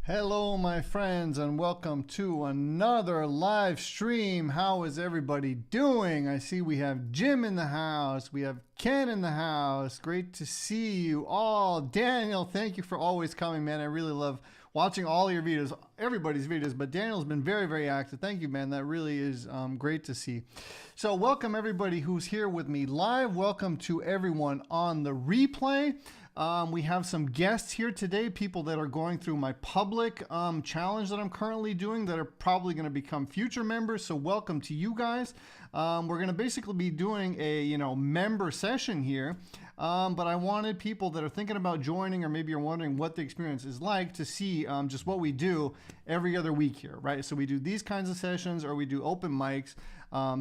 Hello my friends and welcome to another live stream. How is everybody doing? I see we have Jim in the house. We have Ken in the house. Great to see you all. Daniel, thank you for always coming, man. I really love watching all your videos, everybody's videos, but Daniel's been very active. Thank you, man. That really is great to see. So welcome everybody who's here with me live. Welcome to everyone on the replay. We have some guests here today, people that are going through my public challenge that I'm currently doing that are probably going to become future members. So welcome to you guys. We're going to basically be doing a member session here, but I wanted people that are thinking about joining or maybe you're wondering what the experience is like to see just what we do every other week here, right? So we do these kinds of sessions or we do open mics.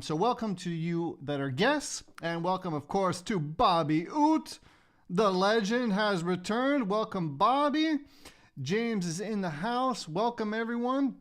So welcome to you that are guests, and welcome of course to Bobby Oot. The legend has returned. Welcome, Bobby. James is in the house. Welcome, everyone.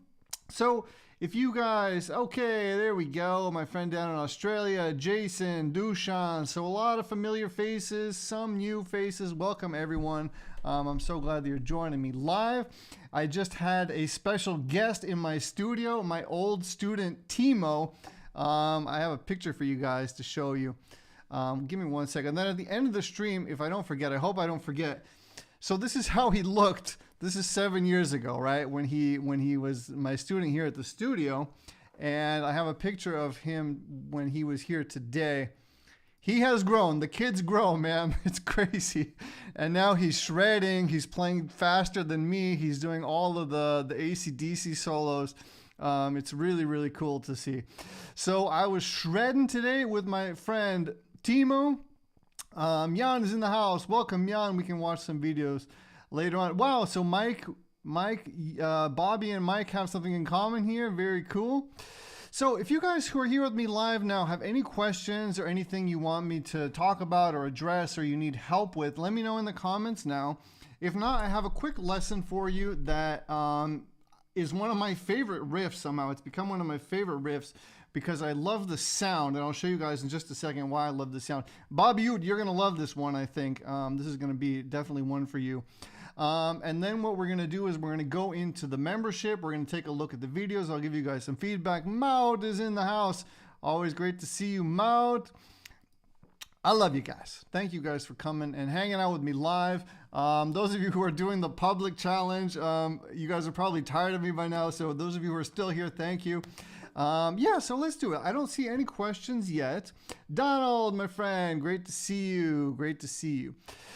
So if you guys, okay, there we go. My friend down in Australia, Jason, Dushan. So a lot of familiar faces, some new faces. Welcome, everyone. I'm so glad that you're joining me live. I just had a special guest in my studio, my old student, Timo. I have a picture for you guys to show you. Give me 1 second. Then at the end of the stream, if I don't forget, I hope I don't forget. So this is how he looked. This is 7 years ago, right? When he was my student here at the studio. And I have a picture of him when he was here today. He has grown. The kid's grown, man. It's crazy. And now he's shredding. He's playing faster than me. He's doing all of the AC/DC solos. It's really cool to see. So I was shredding today with my friend Timo. Jan is in the house. Welcome, Jan. We can watch some videos later on. Wow, so Mike, Bobby and Mike have something in common here. Very cool. So if you guys who are here with me live now have any questions or anything you want me to talk about or address or you need help with, let me know in the comments now. If not, I have a quick lesson for you that is one of my favorite riffs somehow. It's become one of my favorite riffs because I love the sound, and I'll show you guys in just a second why I love the sound. Bobby, you're going to love this one, I think. This is going to be definitely one for you. And then what we're going to do is we're going to go into the membership. We're going to take a look at the videos. I'll give you guys some feedback. Maud is in the house. Always great to see you, Maud. I love you guys. Thank you guys for coming and hanging out with me live. Those of you who are doing the public challenge, you guys are probably tired of me by now. So those of you who are still here, thank you. Yeah, so let's do it. I don't see any questions yet. Donald, my friend, great to see you. Great to see you.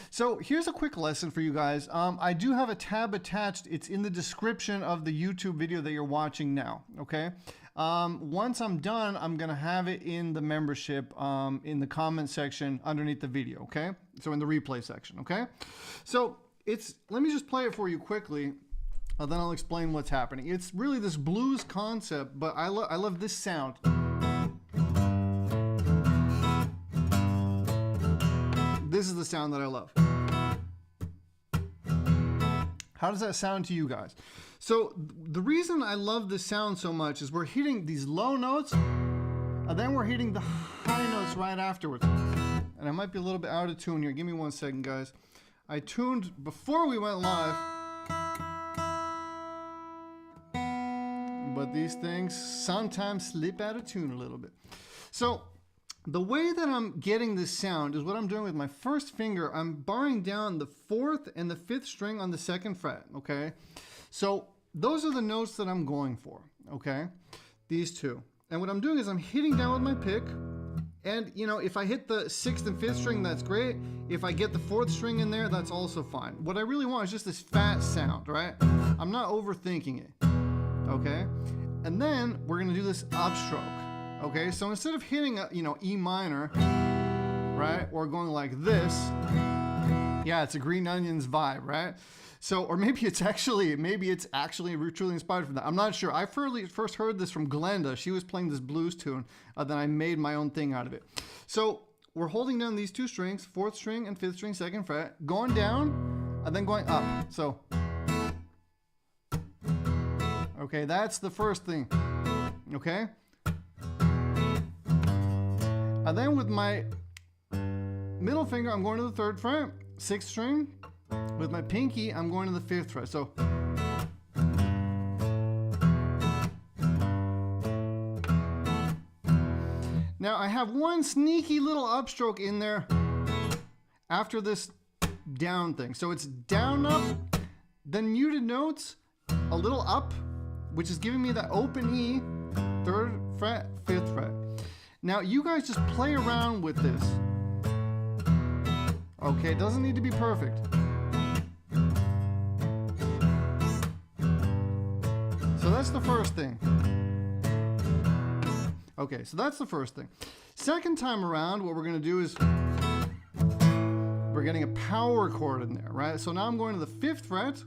So here's a quick lesson for you guys. I do have a tab attached. It's in the description of the YouTube video that you're watching now, okay? Once I'm done, I'm going to have it in the membership, in the comment section underneath the video, okay? So in the replay section, okay? So let me just play it for you quickly. Then I'll explain what's happening. It's really this blues concept, but I love this sound. This is the sound that I love. How does that sound to you guys? So the reason I love this sound so much is we're hitting these low notes, and then we're hitting the high notes right afterwards. And I might be a little bit out of tune here. Give me 1 second, guys. I tuned before we went live. But these things sometimes slip out of tune a little bit. So the way that I'm getting this sound is what I'm doing with my first finger. I'm barring down the 4th and the 5th string on the 2nd fret, okay? So those are the notes that I'm going for, okay? These two. And what I'm doing is I'm hitting down with my pick. And, if I hit the 6th and 5th string, that's great. If I get the 4th string in there, that's also fine. What I really want is just this fat sound, right? I'm not overthinking it. Okay, and then we're gonna do this upstroke. Okay, so instead of hitting a E minor, right, or going like this, yeah, it's a Green Onions vibe, right? So, or maybe it's actually truly inspired from that. I'm not sure. I first heard this from Glenda. She was playing this blues tune, then I made my own thing out of it. So we're holding down these two strings, 4th string and 5th string, 2nd fret, going down, and then going up. So. Okay, that's the first thing, okay? And then with my middle finger, I'm going to the 3rd fret, 6th string. With my pinky, I'm going to the 5th fret. So Now I have one sneaky little upstroke in there after this down thing. So it's down, up, then muted notes, a little up, which is giving me that open E, 3rd fret, 5th fret. Now you guys just play around with this. Okay, it doesn't need to be perfect. So that's the first thing. Okay, so that's the first thing. Second time around, what we're gonna do is we're getting a power chord in there, right? So now I'm going to the 5th fret,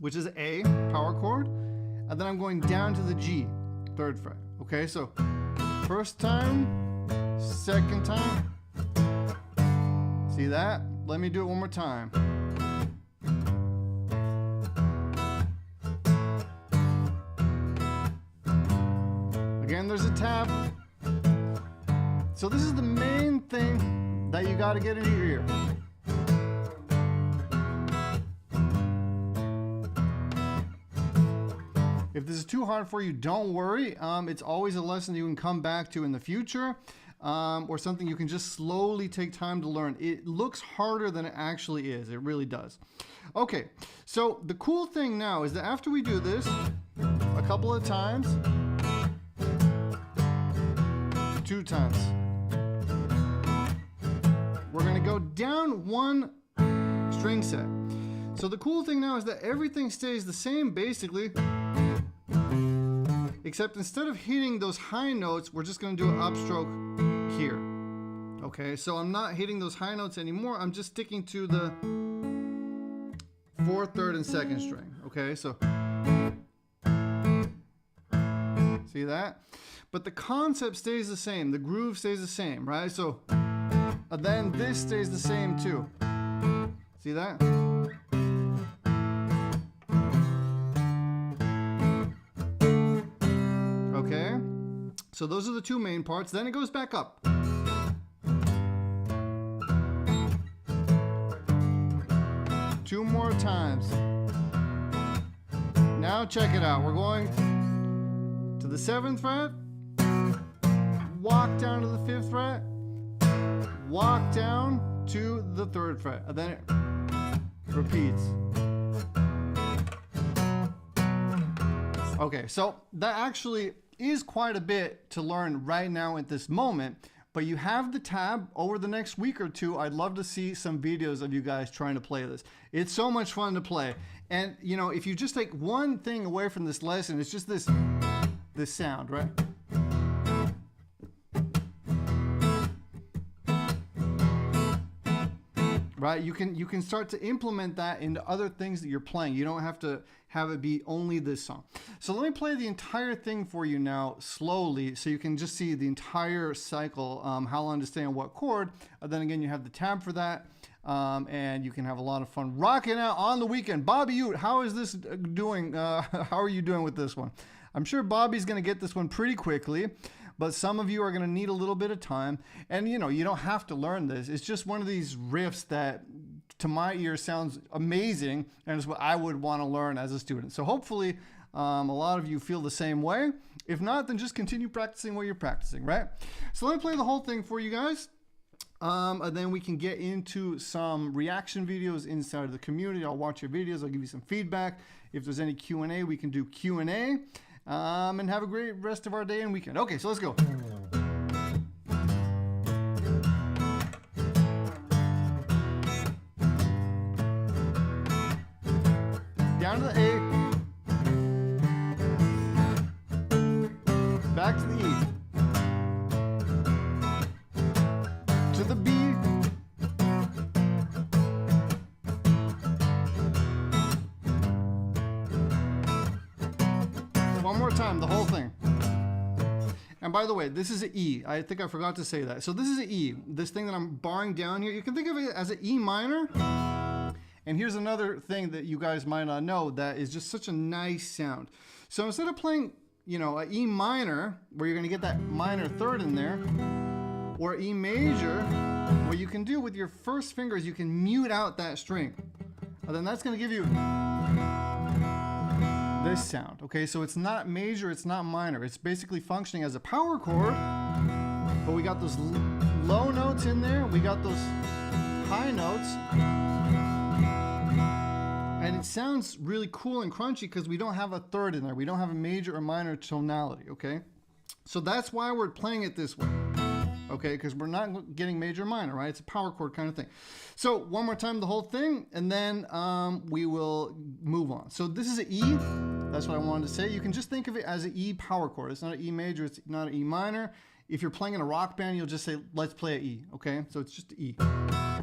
which is A, power chord, and then I'm going down to the G, 3rd fret. Okay, so first time, second time. See that? Let me do it one more time. Again, there's a tab. So this is the main thing that you got to get into your ear. If this is too hard for you, don't worry. It's always a lesson you can come back to in the future, or something you can just slowly take time to learn. It looks harder than it actually is. It really does. Okay, so the cool thing now is that after we do this a couple of times, 2 times, we're going to go down 1 string set. So the cool thing now is that everything stays the same basically, except instead of hitting those high notes, we're just going to do an upstroke here. Okay, so I'm not hitting those high notes anymore. I'm just sticking to the 4th, 3rd, and 2nd string. Okay, so see that? But the concept stays the same. The groove stays the same, right? So then this stays the same too. See that? Okay, so those are the 2 main parts. Then it goes back up. Two more times. Now check it out. We're going to the 7th fret, walk down to the 5th fret, walk down to the 3rd fret, and then it repeats. Okay, so that actually is quite a bit to learn right now at this moment, but you have the tab. Over the next week or 2, I'd love to see some videos of you guys trying to play this. It's so much fun to play. And you know, if you just take one thing away from this lesson, it's just this sound, right? Right, you can start to implement that into other things that you're playing. You don't have to have it be only this song. So let me play the entire thing for you now slowly, so you can just see the entire cycle, how long to stay on what chord. Then again, you have the tab for that, and you can have a lot of fun rocking out on the weekend. Bobby Ute, how is this doing? How are you doing with this one? I'm sure Bobby's going to get this one pretty quickly, but some of you are going to need a little bit of time. And you know, you don't have to learn this. It's just one of these riffs that to my ear sounds amazing, and it's what I would want to learn as a student. So hopefully a lot of you feel the same way. If not, then just continue practicing what you're practicing, right? So let me play the whole thing for you guys. And then we can get into some reaction videos inside of the community. I'll watch your videos. I'll give you some feedback. If there's any Q&A, we can do Q&A. And have a great rest of our day and weekend. Okay, so let's go. Down to the A. Back to the E. To the B. One more time, the whole thing. And by the way, this is an E. I think I forgot to say that. So this is an E. This thing that I'm barring down here, you can think of it as an E minor. And here's another thing that you guys might not know that is just such a nice sound. So instead of playing, you know, an E minor, where you're going to get that minor third in there, or E major, what you can do with your first finger is you can mute out that string. And then that's going to give you this sound. Okay, so it's not major, it's not minor. It's basically functioning as a power chord but we got those low notes in there. We got those high notes. And it sounds really cool and crunchy because we don't have a third in there. We don't have a major or minor tonality, okay? So that's why we're playing it this way, okay? Because we're not getting major or minor, right? It's a power chord kind of thing. So one more time, the whole thing, and then we will move on. So this is an E. That's what I wanted to say. You can just think of it as an E power chord. It's not an E major. It's not an E minor. If you're playing in a rock band, you'll just say, let's play an E, okay? So it's just an E.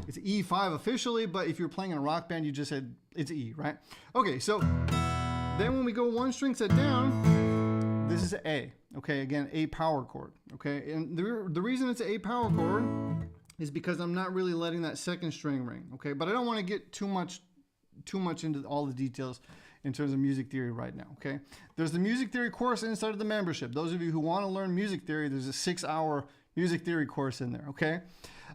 It's an E5 officially, but if you're playing in a rock band, you just said it's E, right? Okay, so then when we go one string set down, this is an A, okay? Again, A power chord, okay? And the reason it's an A power chord is because I'm not really letting that second string ring, okay? But I don't want to get too much into all the details in terms of music theory right now, okay? There's the music theory course inside of the membership. Those of you who want to learn music theory, there's a 6-hour music theory course in there, okay?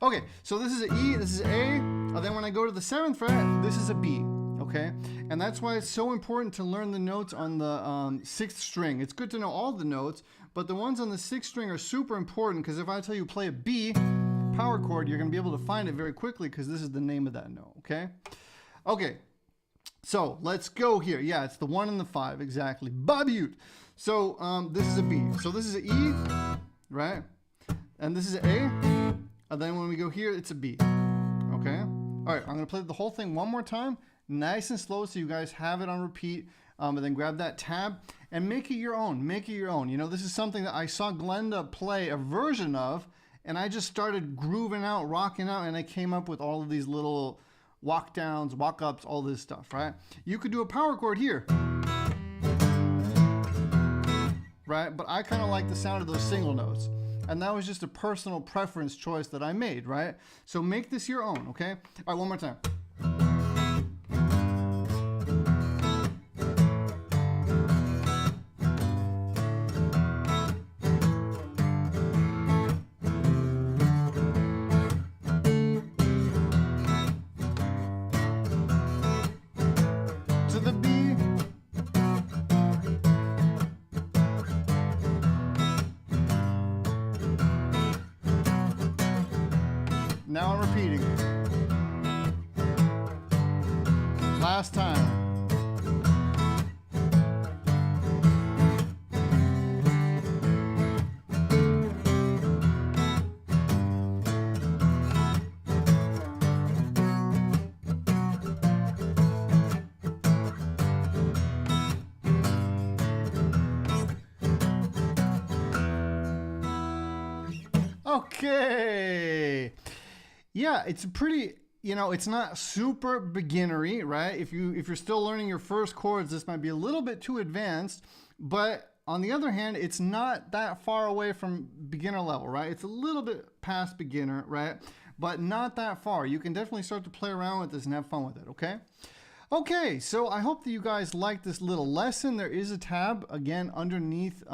Okay, so this is an E, this is A, and then when I go to the 7th fret, this is a B, okay? And that's why it's so important to learn the notes on the 6th string. It's good to know all the notes, but the ones on the 6th string are super important because if I tell you play a B power chord, you're going to be able to find it very quickly because this is the name of that note, okay? Okay, so let's go here. Yeah, it's the 1 and the 5, exactly. Babute. So this is a B. So this is an E, right? And this is an A. And then when we go here, it's a B, okay? All right, I'm gonna play the whole thing one more time, nice and slow so you guys have it on repeat, and then grab that tab and make it your own, make it your own. You know, this is something that I saw Glenda play a version of, and I just started grooving out, rocking out, and I came up with all of these little walk downs, walk ups, all this stuff, right? You could do a power chord here, right? But I kind of like the sound of those single notes. And that was just a personal preference choice that I made, right? So make this your own, okay? All right, one more time. To the B. Now I'm repeating. Last time. Okay. Yeah, it's a pretty, you know, it's not super beginnery, right? If you're still learning your first chords, this might be a little bit too advanced, but on the other hand, it's not that far away from beginner level, right? It's a little bit past beginner, right? But not that far. You can definitely start to play around with this and have fun with it, okay? Okay, so I hope that you guys like this little lesson. There is a tab, again, underneath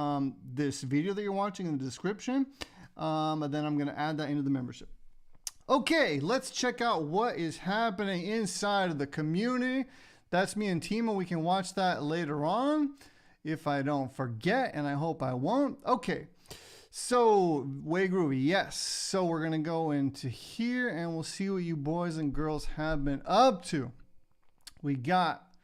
this video that you're watching in the description. And then I'm going to add that into the membership. Okay, let's check out what is happening inside of the community. That's me and Timo. We can watch that later on if I don't forget, and I hope I won't. Okay, so way groovy, yes. So we're going to go into here and we'll see what you boys and girls have been up to. We got,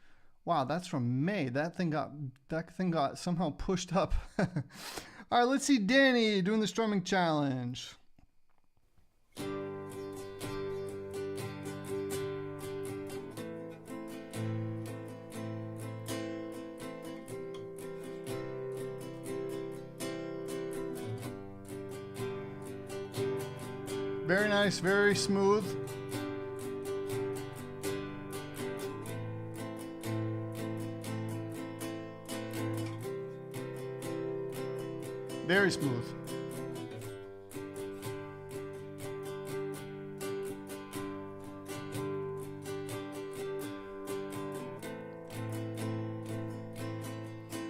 wow, that's from May. That thing got somehow pushed up. All right, let's see Danny doing the strumming challenge. Very nice, very smooth. Very smooth.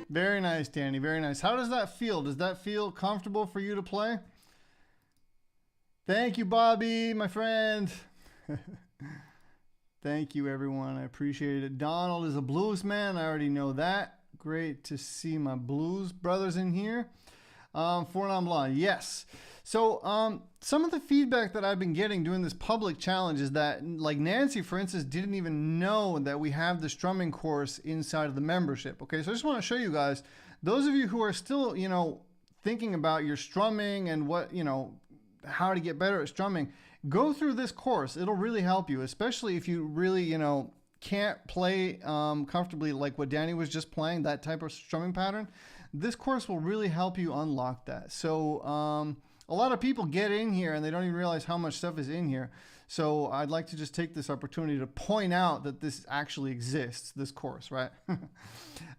Very nice, Danny, very nice. How does that feel? Does that feel comfortable for you to play? Thank you, Bobby, my friend. Thank you, everyone. I appreciate it. Donald is a blues man. I already know that. Great to see my blues brothers in here. Four Blanc, yes. So some of the feedback that I've been getting doing this public challenge is that, like Nancy, for instance, didn't even know that we have the strumming course inside of the membership. Okay, so I just want to show you guys, those of you who are still, you know, thinking about your strumming and what, you know, how to get better at strumming, go through this course. It'll really help you, especially if you really, you know, can't play comfortably like what Danny was just playing, that type of strumming pattern. This course will really help you unlock that. So a lot of people get in here and they don't even realize how much stuff is in here. So I'd like to just take this opportunity to point out that this actually exists, this course, right?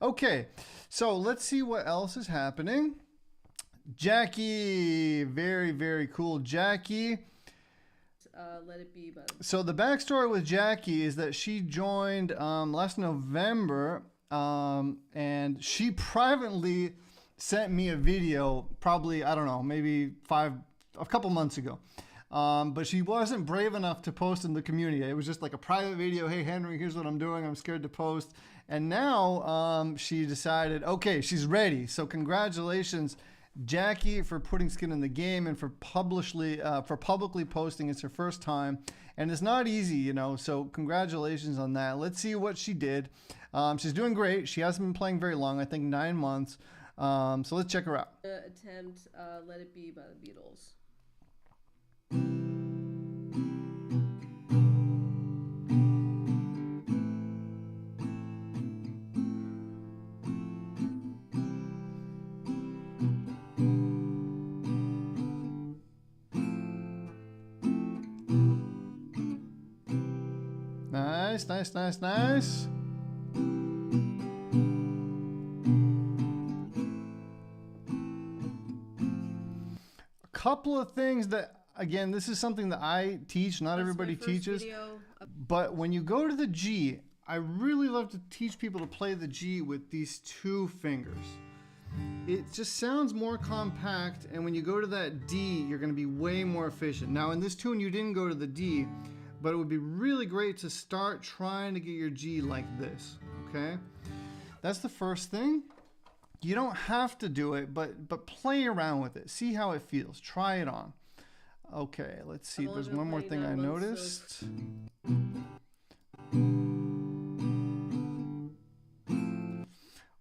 Okay, so let's see what else is happening. Jackie, very, very cool. Jackie. Let it be, bud. So the backstory with Jackie is that she joined last November, and she privately sent me a video, probably, I don't know, maybe a couple months ago. But she wasn't brave enough to post in the community. It was just like a private video. Hey, Henry, here's what I'm doing. I'm scared to post. And now she decided, okay, she's ready. So congratulations, Jackie, for putting skin in the game and for publicly posting. It's her first time. And it's not easy, you know, so congratulations on that. Let's see what she did. She's doing great. She hasn't been playing very long, I think 9 months. So let's check her out. Attempt Let It Be by the Beatles. Nice, nice, nice, nice. Couple of things that, again, this is something that I teach, not everybody teaches, but when you go to the G, I really love to teach people to play the G with these two fingers. It just sounds more compact, and when you go to that D, you're going to be way more efficient. Now in this tune you didn't go to the D, but it would be really great to start trying to get your G like this, okay? That's the first thing. You don't have to do it, but play around with it. See how it feels. Try it on. Okay, let's see. There's one more thing I noticed.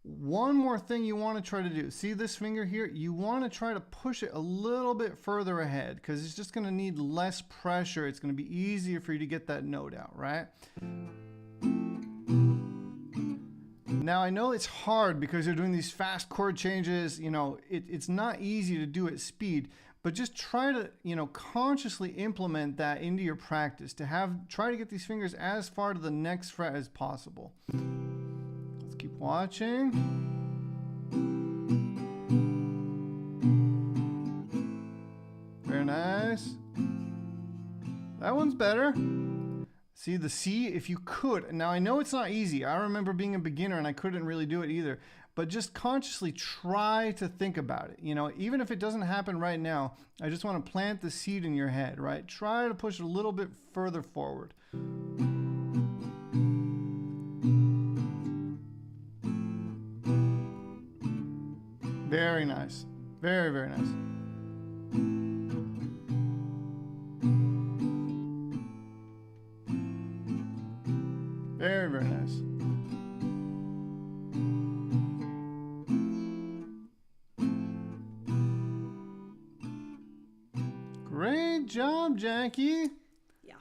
One more thing you want to try to do. See this finger here? You want to try to push it a little bit further ahead because it's just going to need less pressure. It's going to be easier for you to get that note out, right? Now I know it's hard because you're doing these fast chord changes, you know, it's not easy to do at speed, but just try to, you know, consciously implement that into your practice try to get these fingers as far to the next fret as possible. Let's keep watching. Very nice. That one's better. See the C, if you could. Now I know it's not easy. I remember being a beginner and I couldn't really do it either. But just consciously try to think about it. You know, even if it doesn't happen right now, I just want to plant the seed in your head, right? Try to push it a little bit further forward. Very nice. Very, very nice. Very, very nice. Great job, Jackie. Yeah,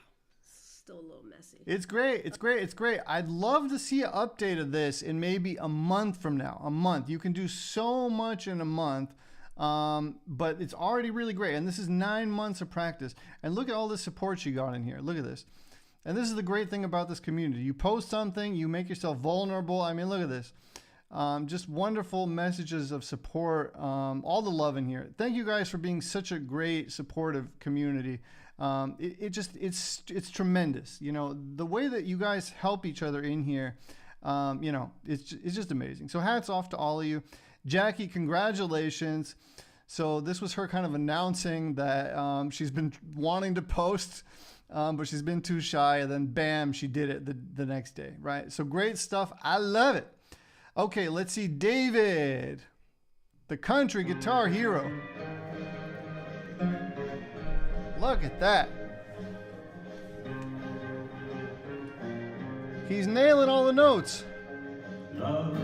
still a little messy. It's great. It's great. It's great. I'd love to see an update of this in maybe a month from now. A month. You can do so much in a month. But it's already really great. And this is 9 months of practice. And look at all the support you got in here. Look at this. And this is the great thing about this community. You post something, you make yourself vulnerable. I mean, look at this. Just wonderful messages of support. All the love in here. Thank you guys for being such a great, supportive community. It's tremendous. You know, the way that you guys help each other in here, you know, it's just amazing. So hats off to all of you. Jackie, congratulations. So this was her kind of announcing that she's been wanting to post, but she's been too shy, and then bam, she did it the next day, right? So great stuff. I love it. Okay, let's see, David. The country guitar hero. Look at that. He's nailing all the notes. Love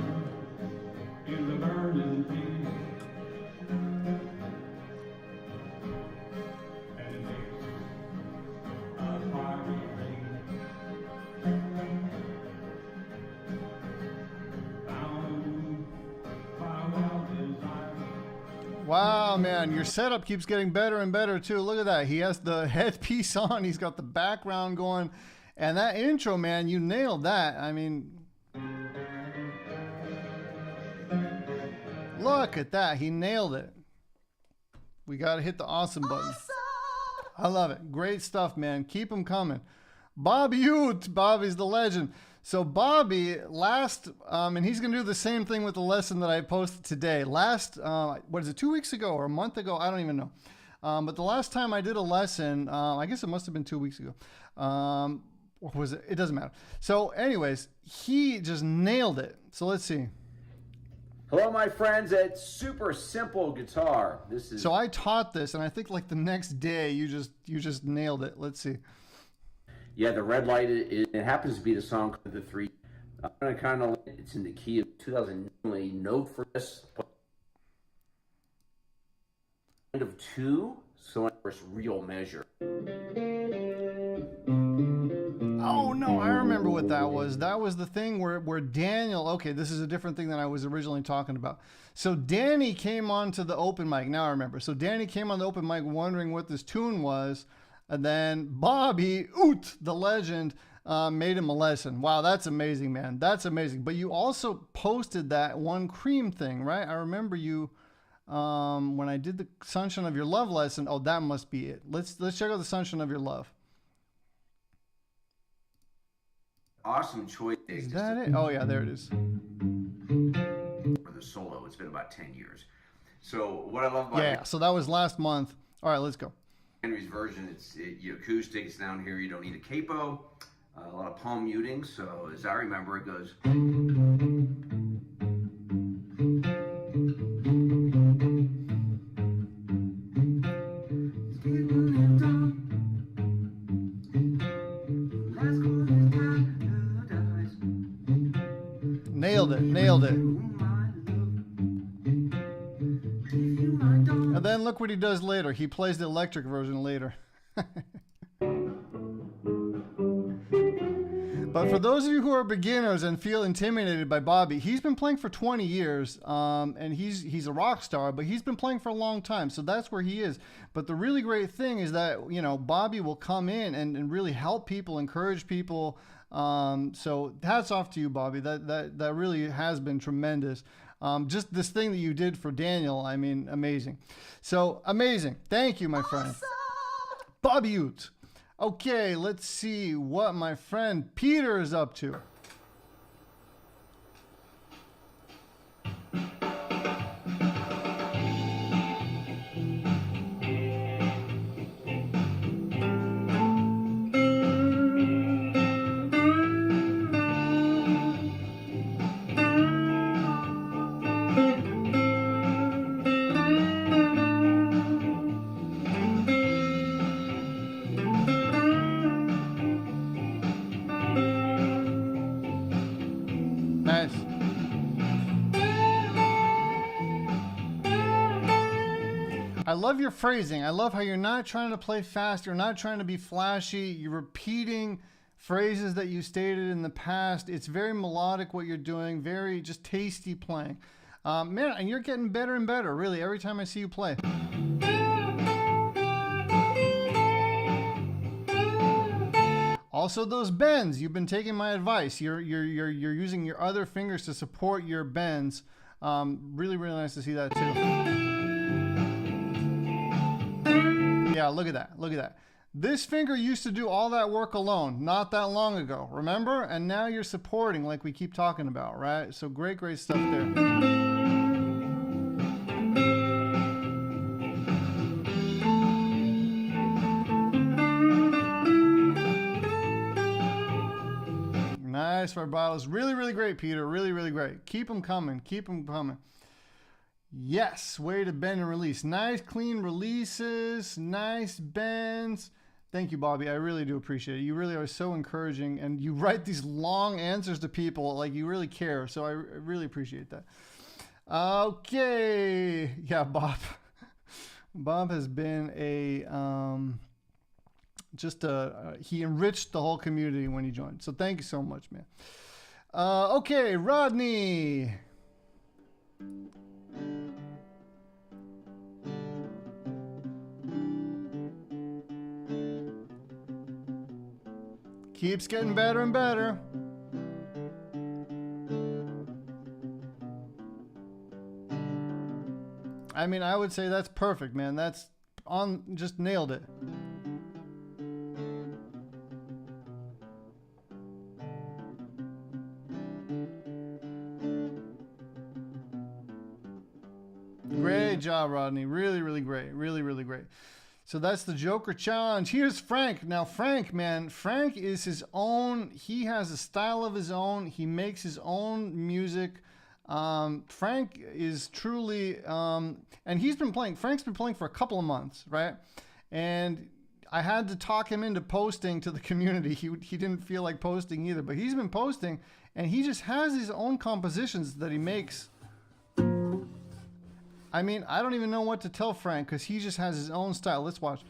is a burning thing, and it makes a fiery rain. Bound by wild desire. Wow, man, your setup keeps getting better and better too. Look at that. He has the headpiece on. He's got the background going. And that intro, man, you nailed that. I mean, look at that. He nailed it. We got to hit the awesome button. Awesome! I love it. Great stuff, man. Keep them coming. Bobby Ute. Bobby's the legend. So Bobby, and he's going to do the same thing with the lesson that I posted today. What is it, 2 weeks ago or a month ago? I don't even know. But the last time I did a lesson, I guess it must have been 2 weeks ago. Or was it? It doesn't matter. So anyways, he just nailed it. So let's see. Hello, my friends at Super Simple Guitar. So I taught this, and I think like the next day you just nailed it. Let's see. Yeah, the red light. It happens to be the song of the three. I'm gonna kind of. It's in the key of 2000. Note for this. Kind of two. So it's real measure. Oh no, I remember what that was. That was the thing where Daniel, okay, this is a different thing than I was originally talking about. So Danny came on to the open mic. Now I remember. So Danny came on the open mic wondering what this tune was. And then Bobby, the legend, made him a lesson. Wow, that's amazing, man. That's amazing. But you also posted that one cream thing, right? I remember you when I did the Sunshine of Your Love lesson. Oh, that must be it. Let's check out the Sunshine of Your Love. Awesome choice. Is that it? Oh yeah, there it is. For the solo, it's been about 10 years. So what I love about so that was last month. All right, let's go. Henry's version, it's acoustic. It's down here. You don't need a capo. A lot of palm muting. So as I remember, it goes. Nailed it. And then look what he does later. He plays the electric version later. But for those of you who are beginners and feel intimidated by Bobby, he's been playing for 20 years, and he's a rock star, but he's been playing for a long time, so that's where he is. But the really great thing is that, Bobby will come in and really help people, encourage people. So hats off to you, Bobby. That really has been tremendous. Just this thing that you did for Daniel, I mean, amazing. So amazing. Thank you, my friend. Awesome. Bobby Ute. Okay, let's see what my friend Peter is up to. Nice. I love your phrasing. I love how you're not trying to play fast. You're not trying to be flashy. You're repeating phrases that you stated in the past. It's very melodic what you're doing. Very just tasty playing. Man, and you're getting better and better, really, every time I see you play. Also, those bends. You've been taking my advice. You're using your other fingers to support your bends. Really, really nice to see that too. Yeah, look at that. Look at that. This finger used to do all that work alone not that long ago, remember? And now you're supporting like we keep talking about, right? So great, great stuff there. Nice vibratos. Really, really great, Peter. Really, really great. Keep them coming. Keep them coming. Yes, way to bend and release. Nice, clean releases. Nice bends. Thank you, Bobby. I really do appreciate it. You really are so encouraging, and you write these long answers to people like you really care. So I really appreciate that. Okay. Yeah, Bob. Bob has been he enriched the whole community when he joined. So thank you so much, man. Okay, Rodney. Keeps getting better and better. I mean, I would say that's perfect, man. That's on, just nailed it. Great job, Rodney. Really, really great. Really, really great. So that's the Joker Challenge. Here's Frank. Now, Frank, man, Frank is his own. He has a style of his own. He makes his own music. Frank is truly, and Frank's been playing for a couple of months, right? And I had to talk him into posting to the community. He didn't feel like posting either, but he's been posting, and he just has his own compositions that he makes. I mean, I don't even know what to tell Frank because he just has his own style. Let's watch.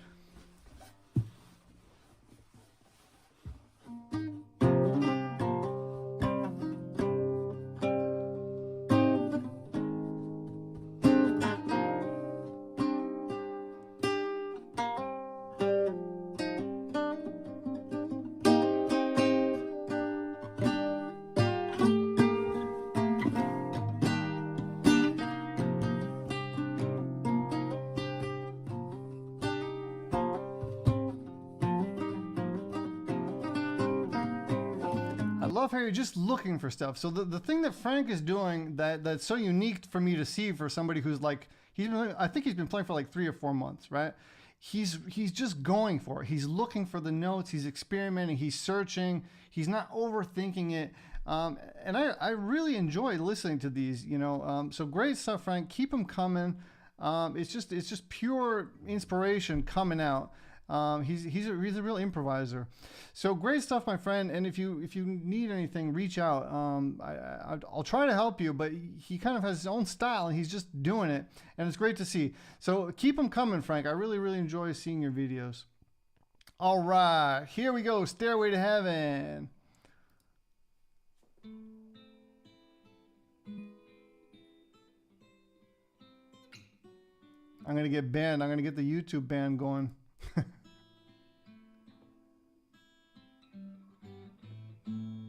Love how you're just looking for stuff. So the thing that Frank is doing that's so unique for me to see for somebody who's like, I think he's been playing for like 3 or 4 months, right? He's just going for it. He's looking for the notes. He's experimenting. He's searching. He's not overthinking it. And I really enjoy listening to these, so great stuff, Frank. Keep them coming. It's just pure inspiration coming out. He's a real improviser. So great stuff, my friend. And if you need anything, reach out. I'll try to help you, but he kind of has his own style and he's just doing it. And it's great to see. So keep them coming, Frank. I really, really enjoy seeing your videos. All right, here we go. Stairway to Heaven. I'm going to get banned. I'm going to get the YouTube ban going.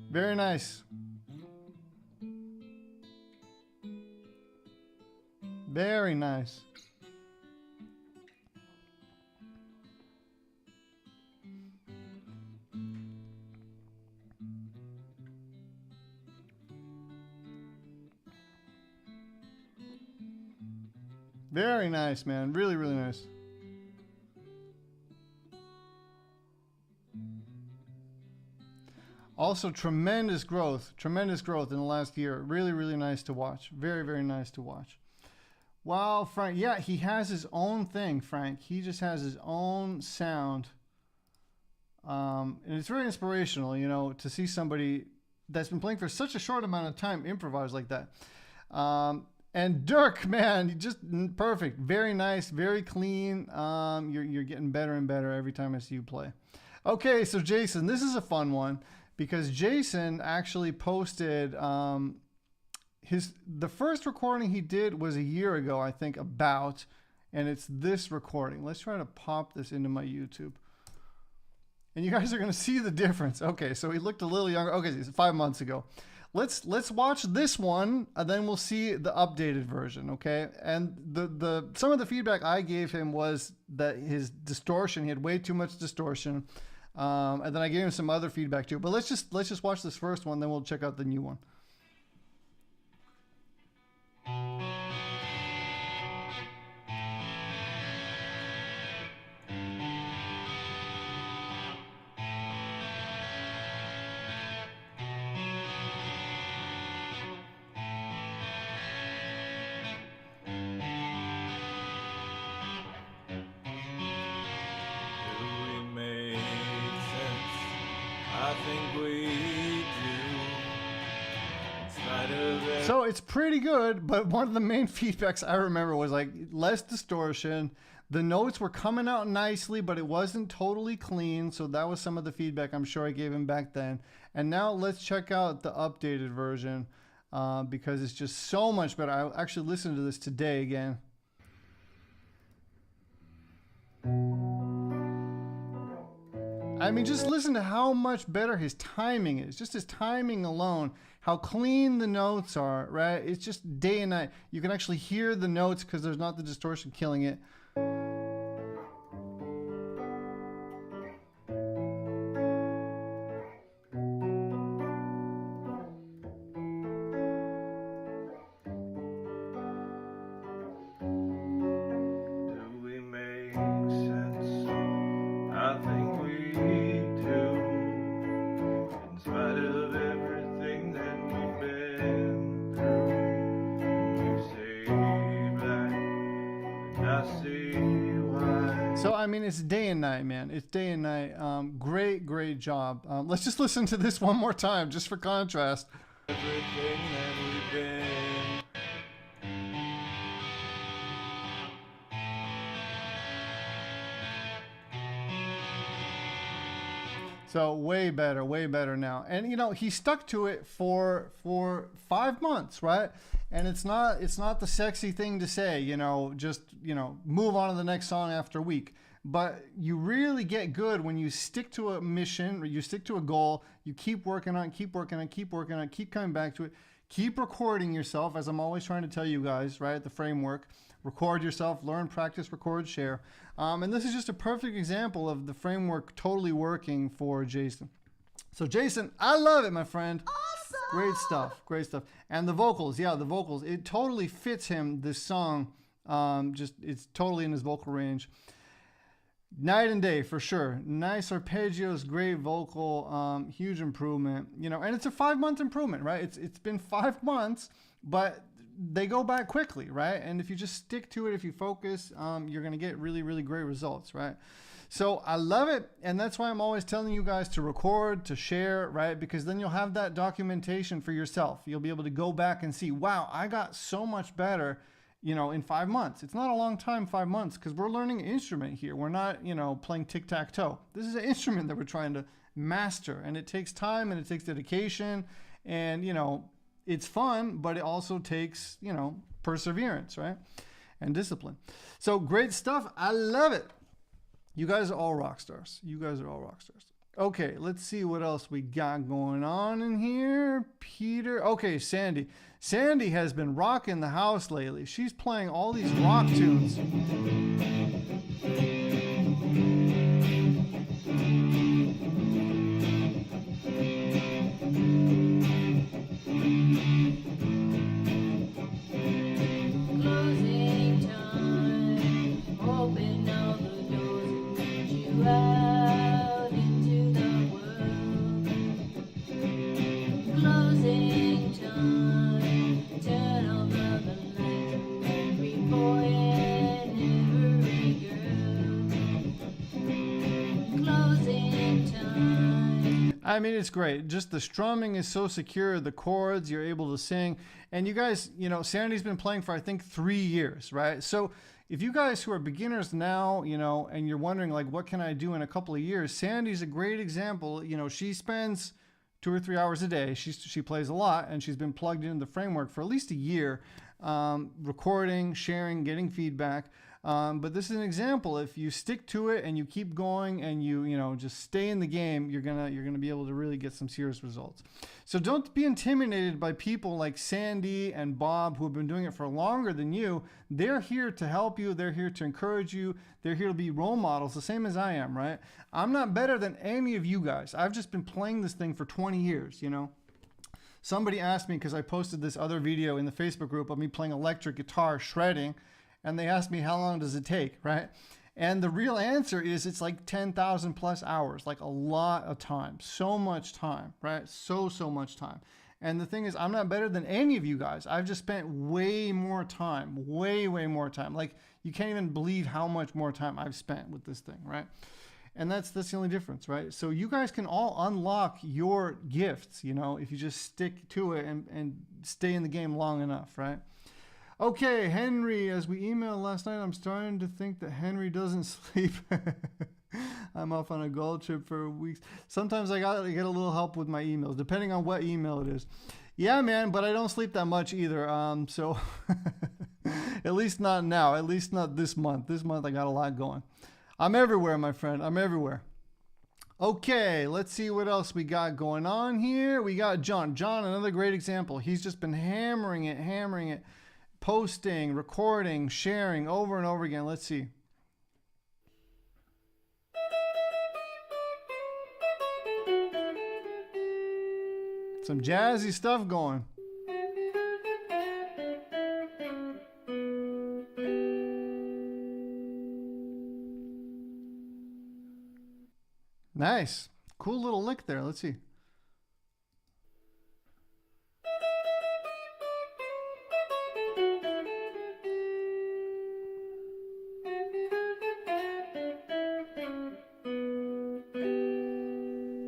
Very nice. Very nice. Very nice, man. Really, really nice. Also, tremendous growth in the last year. Really, really nice to watch. Very, very nice to watch. Wow, Frank. Yeah, he has his own thing, Frank. He just has his own sound. And it's very inspirational, to see somebody that's been playing for such a short amount of time improvise like that. And Dirk, man, just perfect. Very nice, very clean. You're getting better and better every time I see you play. Okay, so Jason, this is a fun one. Because Jason actually posted the first recording he did was a year ago, I think, and it's this recording. Let's try to pop this into my YouTube. And you guys are going to see the difference. Okay, so he looked a little younger. Okay, it's 5 months ago. Let's watch this one, and then we'll see the updated version, okay? And some of the feedback I gave him was that his distortion, he had way too much distortion. And then I gave him some other feedback too. But let's just watch this first one, then we'll check out the new one. So it's pretty good, but one of the main feedbacks I remember was like less distortion. The notes were coming out nicely, but it wasn't totally clean. So that was some of the feedback I'm sure I gave him back then. And now let's check out the updated version because it's just so much better. I actually listened to this today again. I mean, just listen to how much better his timing is. Just his timing alone, how clean the notes are, right? It's just day and night. You can actually hear the notes because there's not the distortion killing it. So, I mean, it's day and night, man. It's day and night. Great job. Let's just listen to this one more time, just for contrast. Everything that we've been. So way better now. And you know, he stuck to it for 5 months, right? And it's not the sexy thing to say, you know, just, you know, move on to the next song after a week. But you really get good when you stick to a mission, or you stick to a goal, you keep working on it, keep coming back to it, keep recording yourself, as I'm always trying to tell you guys, right? The framework. Record yourself, learn, practice, record, share. And this is just a perfect example of the framework totally working for Jason. So Jason, I love it, my friend. Awesome. Great stuff. And the vocals, it totally fits him, this song. It's totally in his vocal range. Night and day, for sure. Nice arpeggios, great vocal, huge improvement. You know, and it's a 5-month improvement, right? It's been 5 months, but they go back quickly, right? And if you just stick to it, if you focus, you're going to get really great results, right? So I love it. And that's why I'm always telling you guys to record, to share, right? Because then you'll have that documentation for yourself. You'll be able to go back and see, wow, I got so much better, you know, in 5 months. It's not a long time, 5 months, because we're learning an instrument here. We're not, you know, playing tic-tac-toe. This is an instrument that we're trying to master, and it takes time and it takes dedication, and, you know, it's fun, but it also takes, you know, perseverance, right? And discipline. So great stuff. I love it. You guys are all rock stars. Okay, let's see what else we got going on in here. Peter. Okay, Sandy. Sandy has been rocking the house lately. She's playing all these rock tunes. I mean, it's great. Just the strumming is so secure. The chords, you're able to sing. And you guys, you know, Sandy's been playing for, I think, 3 years, right? So if you guys who are beginners now, you know, and you're wondering, like, what can I do in a couple of years? Sandy's a great example. You know, she spends 2 or 3 hours a day. She plays a lot, and she's been plugged into the framework for at least a year, recording, sharing, getting feedback. But this is an example. If you stick to it and you keep going and you know, just stay in the game, you're gonna be able to really get some serious results. So don't be intimidated by people like Sandy and Bob who have been doing it for longer than you. They're here to help you. They're here to encourage you. They're here to be role models, the same as I am, right? I'm not better than any of you guys. I've just been playing this thing for 20 years, you know? Somebody asked me, because I posted this other video in the Facebook group of me playing electric guitar, shredding, and they asked me, how long does it take, right? And the real answer is it's like 10,000 plus hours, like a lot of time, so much time, right? So much time. And the thing is, I'm not better than any of you guys. I've just spent way more time, way more time. Like, you can't even believe how much more time I've spent with this thing, right? And that's the only difference, right? So you guys can all unlock your gifts, you know, if you just stick to it and stay in the game long enough, right? Okay, Henry, as we emailed last night, I'm starting to think that Henry doesn't sleep. I'm off on a gold trip for weeks. Sometimes I gotta get a little help with my emails, depending on what email it is. Yeah, man, but I don't sleep that much either. So at least not now. At least not this month. This month I got a lot going. I'm everywhere, my friend. I'm everywhere. Okay, let's see what else we got going on here. We got John. John, another great example. He's just been hammering it, posting, recording, sharing over and over again. Let's see. Some jazzy stuff going. Nice. Cool little lick there. Let's see.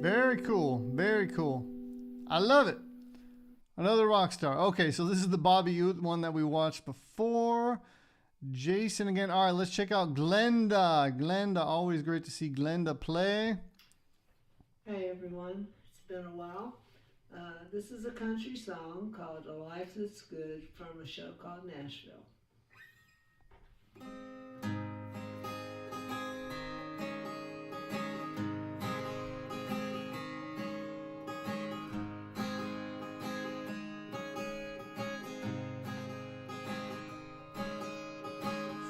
Very cool. Very cool. I love it. Another rock star. Okay, so this is the Bobby Ute one that we watched before. Jason again. All right, let's check out Glenda. Glenda, always great to see Glenda play. Hey everyone, it's been a while. This is a country song called A Life That's Good from a show called Nashville.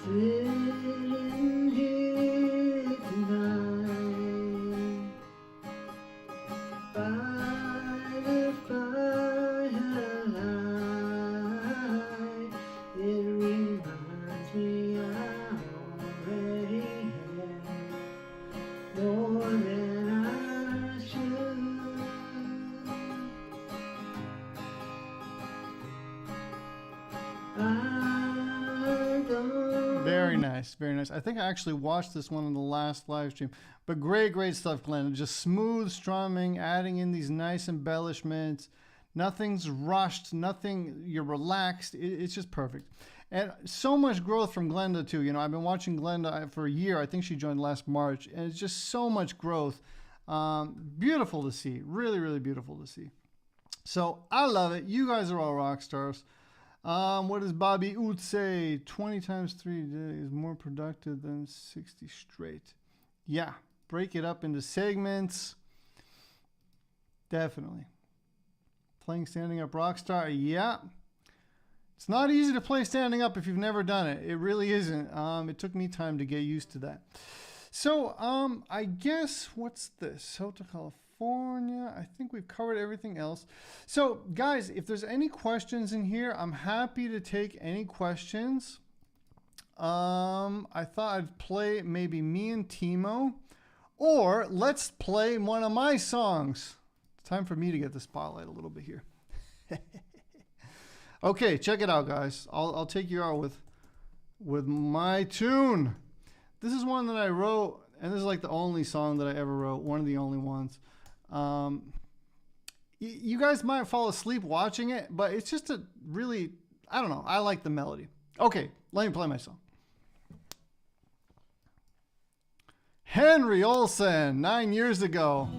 Sitting here tonight by the firelight, it reminds me I already have more than I should. I don't. Very nice, very nice. I think I actually watched this one in the last live stream. But great stuff, Glenda. Just smooth strumming, adding in these nice embellishments. Nothing's rushed, nothing, you're relaxed. It's just perfect. And so much growth from Glenda too. You know, I've been watching Glenda for a year. I think she joined last March. And it's just so much growth. Beautiful to see. Really beautiful to see. So I love it. You guys are all rock stars. What does Bobby Ute say? 20 times 3 days more productive than 60 straight. Yeah, break it up into segments. Definitely. Playing standing up rock star. Yeah. It's not easy to play standing up if you've never done it. It really isn't. It took me time to get used to that. So, I guess, what's this? Hotel California. I think we've covered everything else. So, guys, if there's any questions in here, I'm happy to take any questions. I thought I'd play maybe me and Timo, or let's play one of my songs. It's time for me to get the spotlight a little bit here. Okay, check it out, guys. I'll take you out with my tune. This is one that I wrote, and this is like the only song that I ever wrote, one of the only ones. You guys might fall asleep watching it, but it's just a really, I don't know, I like the melody. Okay, let me play my song. Henry Olsen, 9 years ago.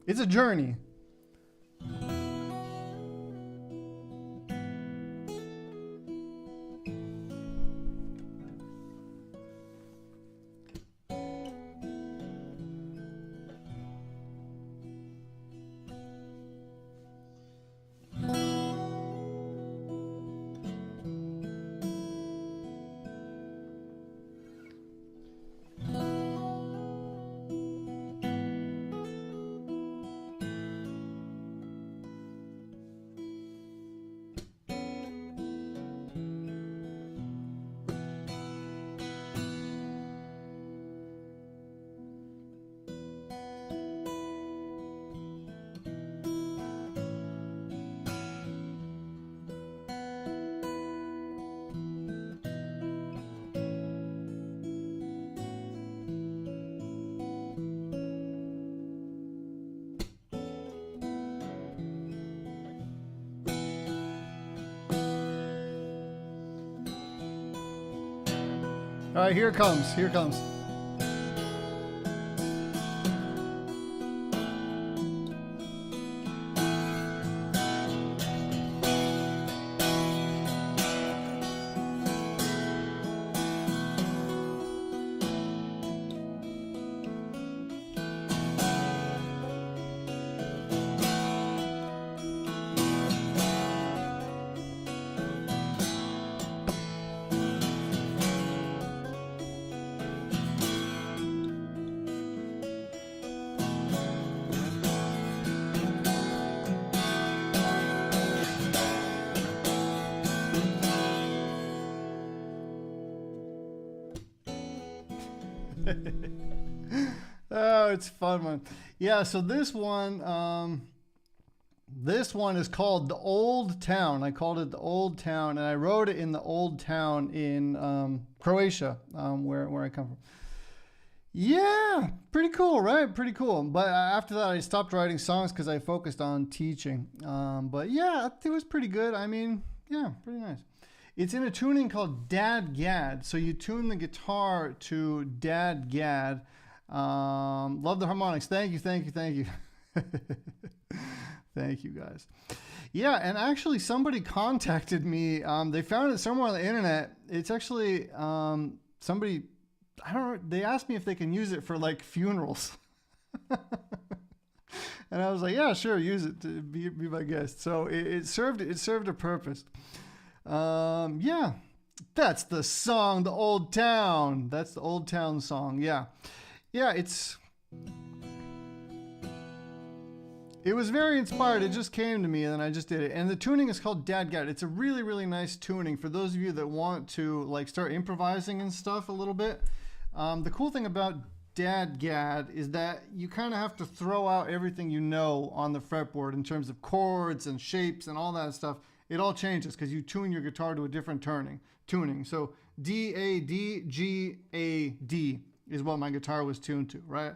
It's a journey. right, here it comes. Here it comes. Oh, it's fun one. Yeah, so this one is called The Old Town. I called it The Old Town, and I wrote it in the Old Town in Croatia, where I come from. Yeah, pretty cool, right? Pretty cool. But after that, I stopped writing songs because I focused on teaching. But yeah, it was pretty good. I mean, yeah, pretty nice. It's in a tuning called Dad Gad. So you tune the guitar to Dad Gad. Love the harmonics. Thank you. Thank you, guys. Yeah, and actually somebody contacted me. They found it somewhere on the internet. It's actually somebody, I don't know, they asked me if they can use it for like funerals. And I was like, yeah, sure, use it to be my guest. So it served a purpose. Yeah, that's the song, The Old Town. That's the Old Town song. Yeah, it was very inspired. It just came to me and then I just did it. And the tuning is called Dad Gad. It's a really, really nice tuning for those of you that want to like start improvising and stuff a little bit. The cool thing about Dad Gad is that you kind of have to throw out everything you know on the fretboard in terms of chords and shapes and all that stuff. It all changes because you tune your guitar to a different tuning. So D, A, D, G, A, D is what my guitar was tuned to, right?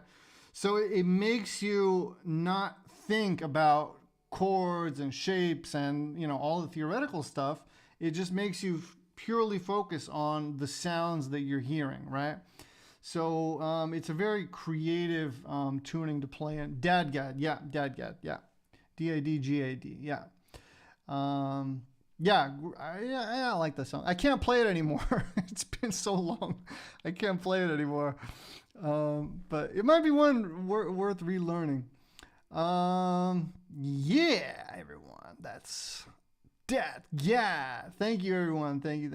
So it makes you not think about chords and shapes and, you know, all the theoretical stuff. It just makes you purely focus on the sounds that you're hearing, right? So it's a very creative tuning to play in. Dad Gad, yeah, Dad Gad, yeah. D-A-D-G-A-D, yeah. I like that song. I can't play it anymore. It's been so long. I can't play it anymore. But it might be one worth relearning. Yeah, everyone. That's that. Yeah. Thank you, everyone. Thank you.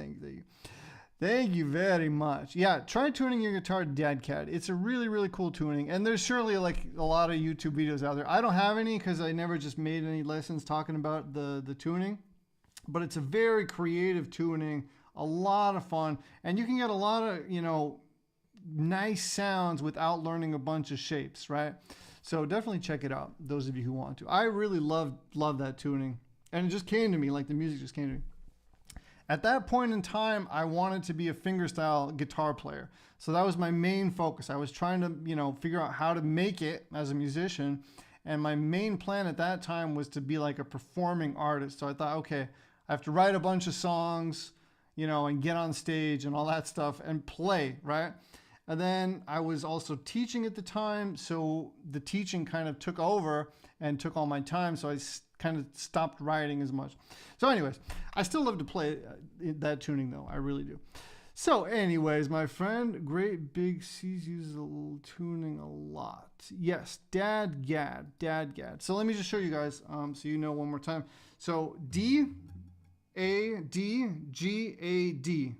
Thank you very much. Yeah, try tuning your guitar to Dad Gad. It's a really, really cool tuning. And there's surely like a lot of YouTube videos out there. I don't have any because I never just made any lessons talking about the tuning. But it's a very creative tuning, a lot of fun. And you can get a lot of, you know, nice sounds without learning a bunch of shapes, right? So definitely check it out, those of you who want to. I really love that tuning. And it just came to me, like the music just came to me. At that point in time, I wanted to be a fingerstyle guitar player. So that was my main focus. I was trying to, you know, figure out how to make it as a musician. And my main plan at that time was to be like a performing artist. So I thought, okay, I have to write a bunch of songs, you know, and get on stage and all that stuff and play, right? And then I was also teaching at the time. So the teaching kind of took over and took all my time. So I kind of stopped writing as much. So anyways, I still love to play that tuning though. I really do. So anyways, my friend, Great Big C's uses a little tuning a lot. Yes, Dad Gad. So let me just show you guys so you know one more time. So D, A, D, G, A, D.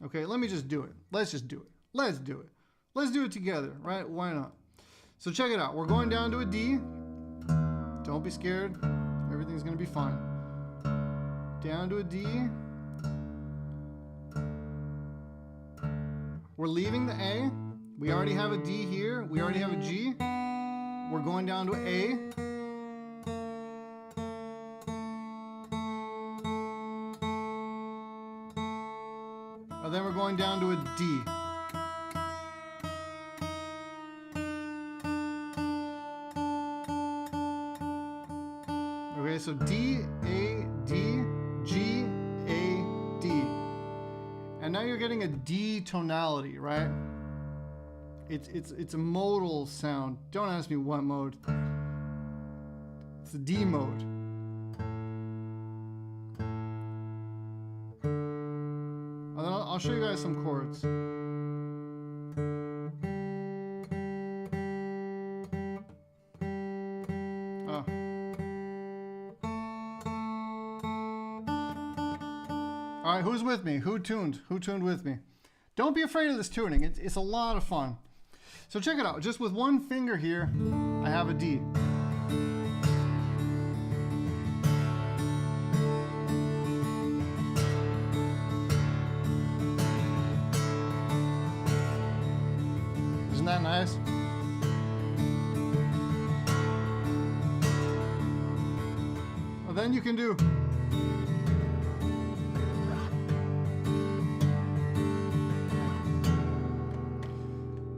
Okay, let me just do it. Let's just do it. Let's do it. Let's do it together, right? Why not? So check it out. We're going down to a D. Don't be scared. Everything's going to be fine. Down to a D. We're leaving the A. We already have a D here. We already have a G. We're going down to A. And then we're going down to a D. Okay, so D, A, D, G, A, D. And now you're getting getting a D tonality, right? It's a modal sound. Don't ask me what mode. It's the D mode. And then I'll show you guys some chords. Oh. All right, who's with me? Who tuned? Who tuned with me? Don't be afraid of this tuning. It's a lot of fun. So check it out. Just with one finger here, I have a D. Isn't that nice? Well, then you can do.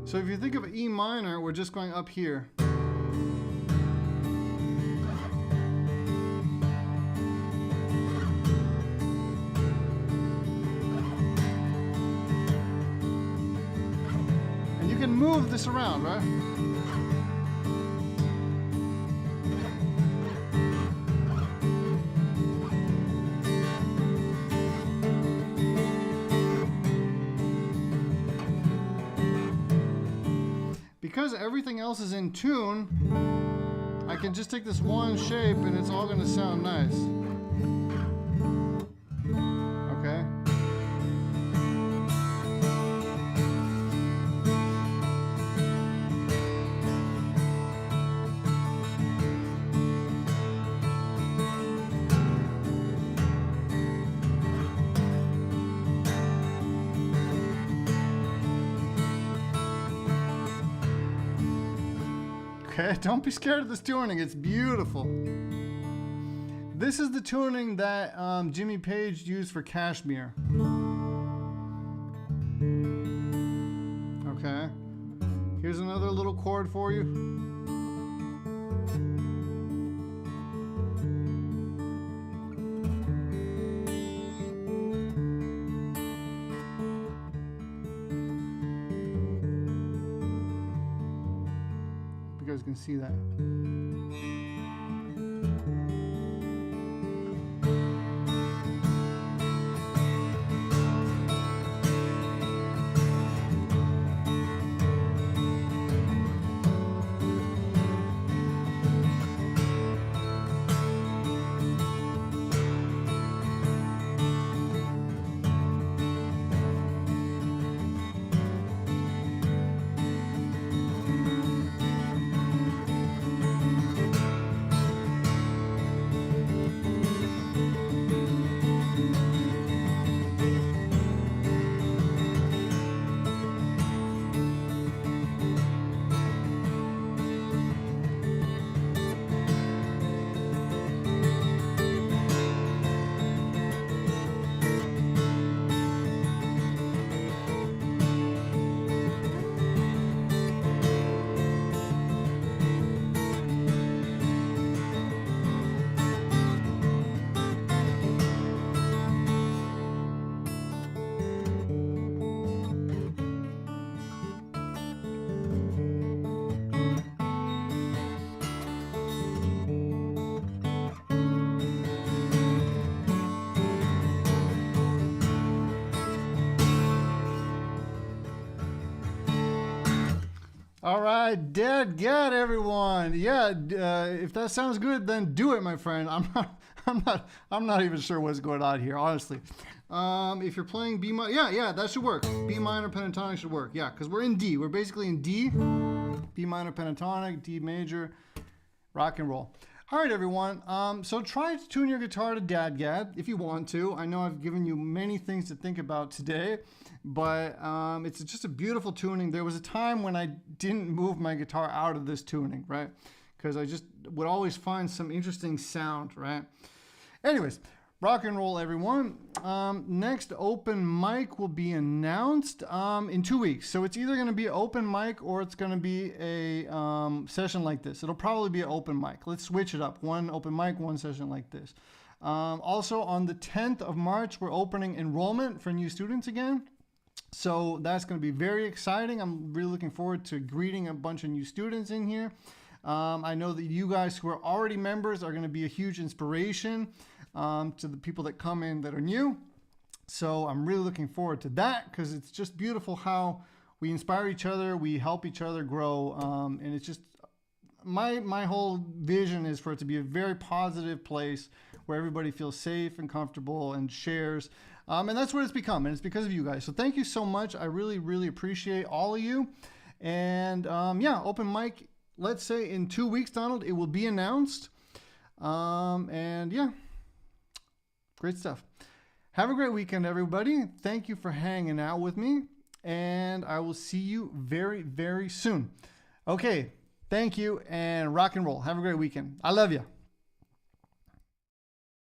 So if you think of E minor, we're just going up here. And you can move this around, right? Because everything else is in tune, I can just take this one shape and it's all going to sound nice. Okay? Okay, don't be scared of this tuning. It's beautiful. This is the tuning that Jimmy Page used for Kashmir. Okay. Here's another little chord for you. You guys can see that. All right, dead get everyone. Yeah, if that sounds good, then do it, my friend. I'm not even sure what's going on here, honestly. If you're playing B minor, yeah, that should work. B minor pentatonic should work. Yeah, because we're in D. We're basically in D, B minor pentatonic, D major, rock and roll. All right, everyone. So try to tune your guitar to Dadgad if you want to. I know I've given you many things to think about today, but it's just a beautiful tuning. There was a time when I didn't move my guitar out of this tuning, right? Because I just would always find some interesting sound, right? Anyways, rock and roll, everyone. Next open mic will be announced in 2 weeks. So it's either going to be an open mic or it's going to be a session like this. It'll probably be an open mic. Let's switch it up. One open mic, one session like this. Also, on the 10th of March, we're opening enrollment for new students again. So that's going to be very exciting. I'm really looking forward to greeting a bunch of new students in here. I know that you guys who are already members are going to be a huge inspiration to the people that come in that are new. So I'm really looking forward to that because it's just beautiful how we inspire each other, we help each other grow, and it's just my whole vision is for it to be a very positive place where everybody feels safe and comfortable and shares. And that's what it's become, and it's because of you guys. So thank you so much. I really, really appreciate all of you. And yeah, open mic, let's say in 2 weeks, Donald, it will be announced. And yeah, great stuff. Have a great weekend, everybody. Thank you for hanging out with me. And I will see you very, very soon. Okay, thank you, and rock and roll. Have a great weekend. I love you.